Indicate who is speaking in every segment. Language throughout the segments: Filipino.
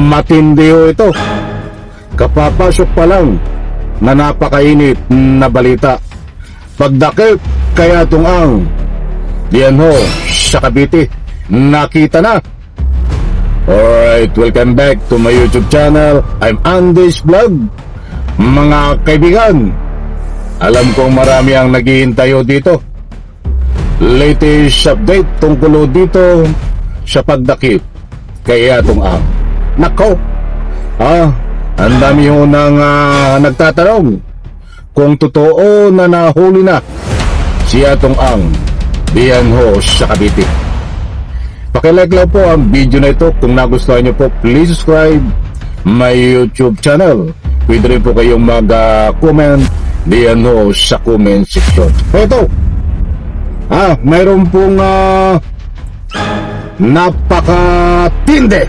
Speaker 1: Matindi ho ito. Kapapasok pa lang na napakainit na balita. Pagdakip kaya tungang diyan ho sa Cavite, nakita na. Alright, welcome back to my YouTube channel. I'm Andy's Vlog. Mga kaibigan, alam kong marami ang naghihintay dito. Latest update tungkol dito sa pagdakip kaya tungang. Nako, ang dami ho nang nagtatanong kung totoo na nahuli na si Atong Ang diyan ho sa Cavite. Pakilike lang po ang video na ito. Kung nagustuhan nyo po, please subscribe my YouTube channel. Pwede rin po kayong mag-comment diyan ho sa comment section. Ito, mayroon pong napakatindi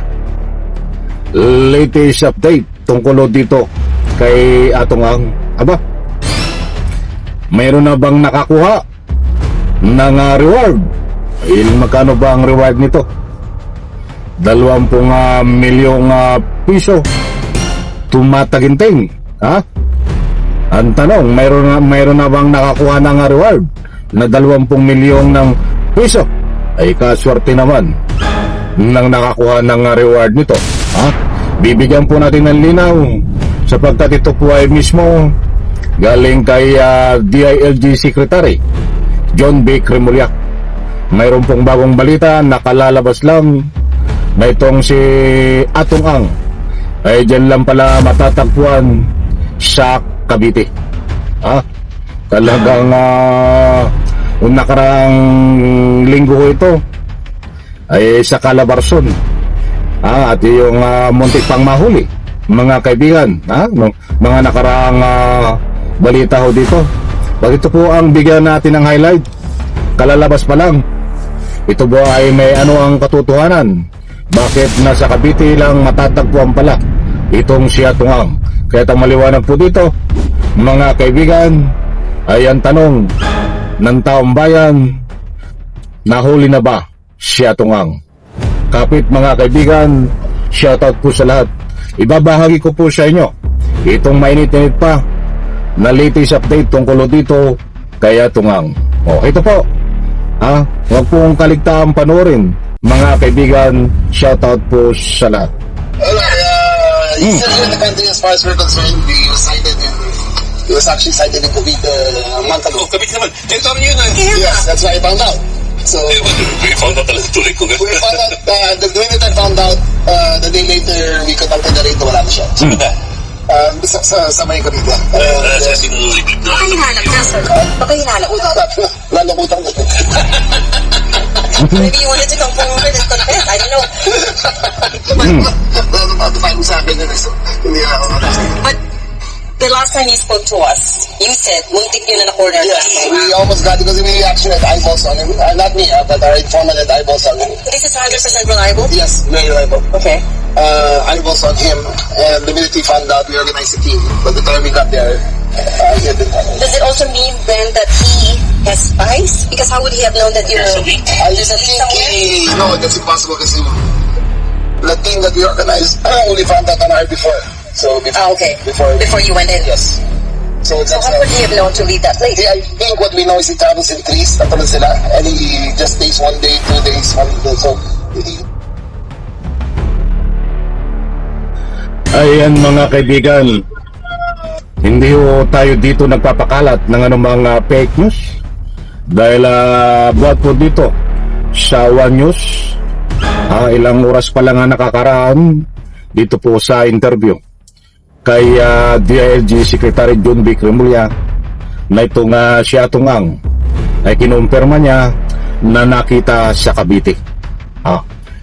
Speaker 1: latest update tungkol dito kay Atong Ang. Mayroon na bang nakakuha ng reward? Magkano ba ang reward nito? 20 milyong piso tumataginting. Ang tanong, mayroon na bang nakakuha ng reward na 20 milyong ng piso? Ay kaswerte naman nang nakakuha ng reward nito. Bibigyan po natin ng linaw sapagkat ito po ay mismo galing kay DILG Secretary John B. Cremulya. Mayroon pong bagong balita, nakalalabas lang na itong si Atong Ang ay dyan lang pala matatagpuan sa Cavite. Talagang nakarang linggo ito ay sa Calabarzon, at yung muntik pang mahuli, mga kaibigan. Mga nakaraang balita ho dito. Bakit ito po ang bigyan natin ng highlight? Kalalabas pa lang. Ito ba ay may ano ang katotohanan? Bakit nasa Cavite lang matatagpuan pala itong si Atong Ang? Kaya ang maliwanag po dito, mga kaibigan, ay ang tanong ng taong bayan, nahuli na ba si Atong Ang? Kapit mga kaibigan, shoutout po sa lahat. Ibabahagi ko po sa inyo itong mainit-init pa na latest update tungkol dito kay Atong Ang. Ito po. Huwag pong kaligtaan panoorin, mga kaibigan. Shoutout po sa lahat.
Speaker 2: He's still in the country as far as we're concerned. He was actually cited in Cavite a month ago.
Speaker 3: Cavite naman. Ito naman yun.
Speaker 2: Yes, that's what I found out. So
Speaker 3: We found out talaga tuloy ko.
Speaker 2: we found out the minute I found out, the day later we contacted the radio, wala na siya.
Speaker 3: Saan ba?
Speaker 2: Sa may Cavite.
Speaker 3: Sa sinulig na.
Speaker 4: Baka hinahanap niya, sir. Baka hinahanap mo.
Speaker 2: Lalungutang na.
Speaker 4: Maybe you wanted to come forward and confess. I don't know.
Speaker 2: Lalo mapapayang sa akin yun. So, hindi ako makasaya.
Speaker 4: But the last time you spoke to us, you said, muntik yun na na-corner.
Speaker 2: Yes, we almost got it because we actually had eyeballs on him. Not me, but our informant had eyeballs on him.
Speaker 4: This is 100% reliable?
Speaker 2: Yes, very reliable.
Speaker 4: Okay.
Speaker 2: Eyeballs on him, and the minute we found out, we organized a team. But the time we got there, he had been found.
Speaker 4: Does it also mean then that he has spies? Because how would he have known that you're...
Speaker 3: There's a leak.
Speaker 2: I
Speaker 4: There's a leak somewhere?
Speaker 2: no, that's impossible because the team that we organized only found out an hour before. So
Speaker 4: okay.
Speaker 2: Before
Speaker 4: you went in.
Speaker 2: yes. So
Speaker 4: So
Speaker 2: that's
Speaker 4: how would he have known to leave that place?
Speaker 2: I think what we know is he travels in threes, tatulad sila, and he just stays 1 day, 2 days, 1 day. So
Speaker 1: Ayan mga kaibigan, hindi ho tayo dito nagpapakalat ng anumang fake news dahil buhat po dito sa One News, ilang oras pa lang nakakaraan dito po sa interview kay DILG Secretary John B. Cremulya na itong si Atong Ang ay kinumpirma niya na nakita sa Cavite.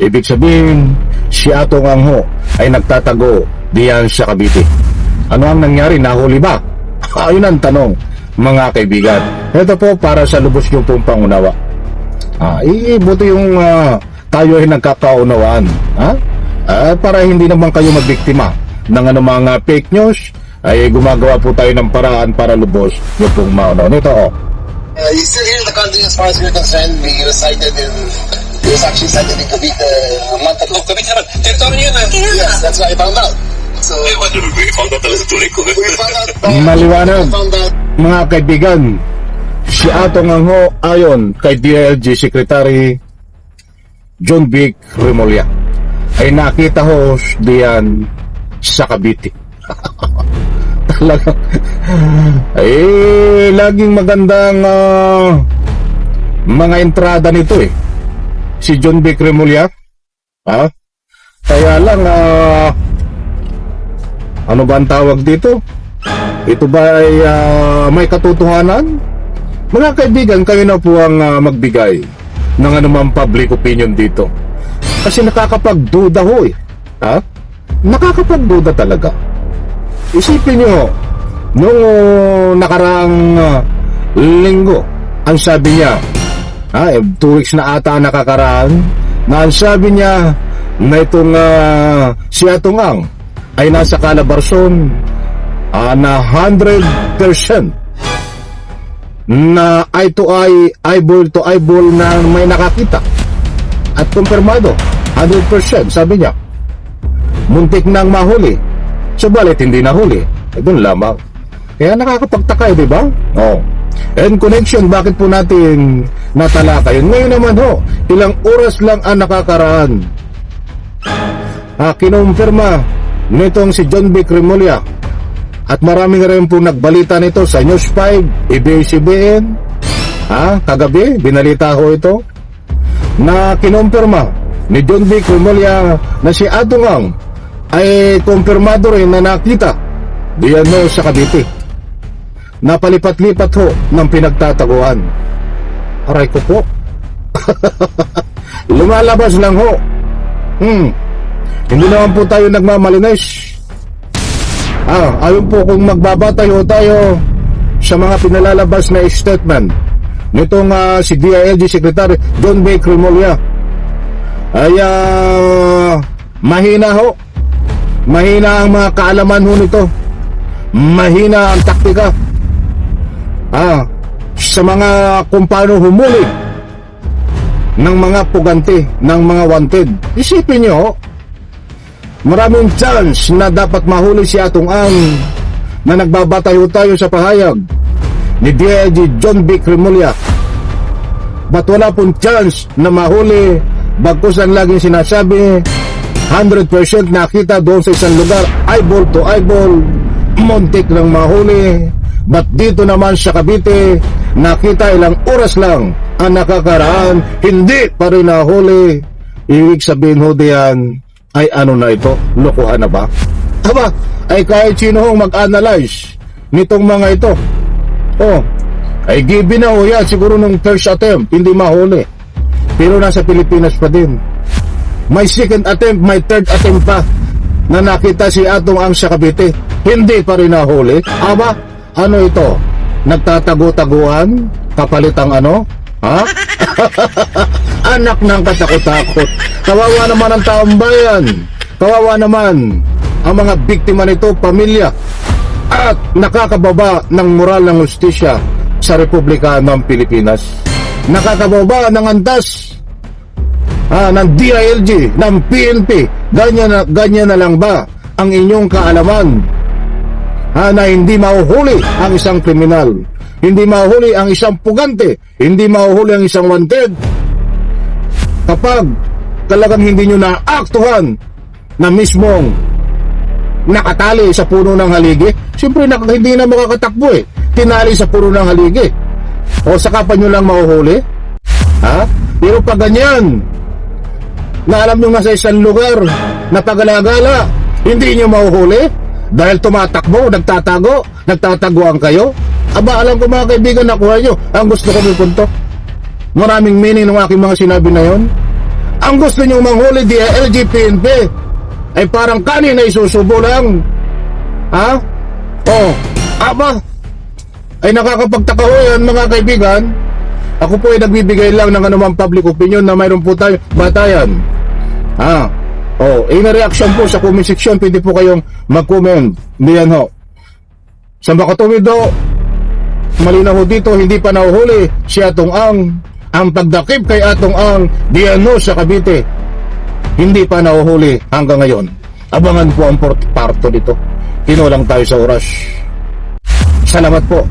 Speaker 1: Ibig sabihin, si Atong Ang ho ay nagtatago diyan sa Cavite. Ano ang nangyari? Nahuli ba? Ayun ang tanong, mga kaibigan. Ito po para sa lubos yung pong pangunawa. Buti yung tayo ay nagkakaunawaan. Para hindi naman kayo magbiktima ng mga fake news, ay gumagawa po tayo ng paraan para lubos yung pong maunaw. Ito
Speaker 2: he's still here in the country as far as we're concerned. We was cited in He was actually cited in Cavite a month ago.
Speaker 3: Oh, kami naman. Territory yun ah.
Speaker 2: Yes, that's what I found out. So,
Speaker 3: Eh, what, we found out talaga tuloy ko.
Speaker 2: we found out.
Speaker 1: Maliwanag.
Speaker 2: We found out.
Speaker 1: Mga kaibigan, si Atong Angho ayon kay DILG Secretary John Vic Remulla ay nakita ho diyan sa Cavite. Talaga. Laging magandang mga entrada nito eh. Si John Vic Remulla. Ha? Kaya lang, ano ba ang tawag dito? Ito ba ay may katotohanan? Mga kaibigan, kayo na po ang magbigay ng anumang public opinion dito. Kasi nakakapagduda ho eh. Ha? Nakakapagduda talaga. Isipin nyo, nung nakaraang linggo, ang sabi niya, 2 weeks na ata nakakaraan, na ang sabi niya na itong si Atong Ang ay nasa Calabarzon na 100% na eye to eye, eyeball to eyeball na may nakakita at kumpirmado 100%. Sabi niya muntik nang mahuli, subalit hindi nahuli. Doon lamang. Kaya nakakapagtaka di ba? Oh. And connection, bakit po natin natalakay? Ngayon naman ho, ilang oras lang ang nakakaraan. Kinumpirma nitong si John Vic Remulla at marami na rin po nagbalita nito sa News 5, ABS-CBN. Kagabi, binalita ho ito na kinumpirma ni John Vic Remulla na si Atong Ang ay kumpirmado rin na nakita diyan ho sa Cavite. Napalipat-lipat ho ng pinagtataguan. Aray ko po. Lumalabas lang ho. Hindi naman po tayo nagmamalinis. Ayon po kung magbabatay ho tayo sa mga pinalalabas na statement nitong si DILG Secretary John Vic Remulla ay mahina ho. Mahina ang mga kaalaman ho nito. Mahina ang taktika. Sa mga kung paano humuli ng mga pugante, ng mga wanted. Isipin nyo, maraming chance na dapat mahuli si Atong Ang na nagbabatayo tayo sa pahayag ni DILG John Vic Remulla. Ba't wala pong chance na mahuli bagkus ang laging sinasabi 100% nakita doon sa isang lugar, eyeball to eyeball, muntik lang mahuli. Ba't dito naman sa Cavite nakita ilang oras lang ang nakakaraan, hindi pa rin nahuli? Ibig sabihin ho diyan ay ano na ito? Lokohan na ba? Aba, ay kahit sino hong mag-analyze nitong mga ito, ay given na ho yan siguro nung first attempt, hindi mahuli. Pero nasa Pilipinas pa din. May second attempt, may third attempt pa na nakita si Atong Ang sa Cavite, hindi pa rin nahuli. Aba, ano ito? Nagtatago-taguan? Kapalitang ano? Anak ng katakot-takot. Kawawa naman ang taong bayan. Kawawa naman ang mga biktima nito, pamilya. At nakakababa ng moral ng hustisya sa Republika ng Pilipinas. Nakakababa ng antas ng DILG, ng PNP. Ganyan na lang ba ang inyong kaalaman? Na hindi mahuhuli ang isang kriminal, hindi mahuhuli ang isang pugante, hindi mahuhuli ang isang wanted kapag talagang hindi nyo naaktuhan na mismong nakatali sa puno ng haligi. Siyempre hindi na makakatakbo tinali sa puno ng haligi, o saka pa nyo lang mahuhuli. Pero pag ganyan na alam nyo nasa isang lugar na pagalagala, hindi nyo mahuhuli dahil tumatakbo, nagtataguan kayo. Aba, alam ko mga kaibigan, nakuha nyo ang gusto ko may punto. Maraming meaning ng aking mga sinabi na yon. Ang gusto nyo manghuli DILG, PNP ay parang kanin na isusubo lang. Aba, ay nakakapagtaka ho yan mga kaibigan. Ako po ay nagbibigay lang ng anumang public opinion na mayroon po tayo batayan. In reaction po sa comment section, pwede po kayong mag-comment. Diyan ho. Sa makatuwid ho, malinaw ho dito, hindi pa nahuhuli si Atong Ang. ang pagdakip kay Atong Ang Diano sa Cavite. Hindi pa nahuhuli hanggang ngayon. Abangan po ang parto dito. Kinulang tayo sa oras. Salamat po.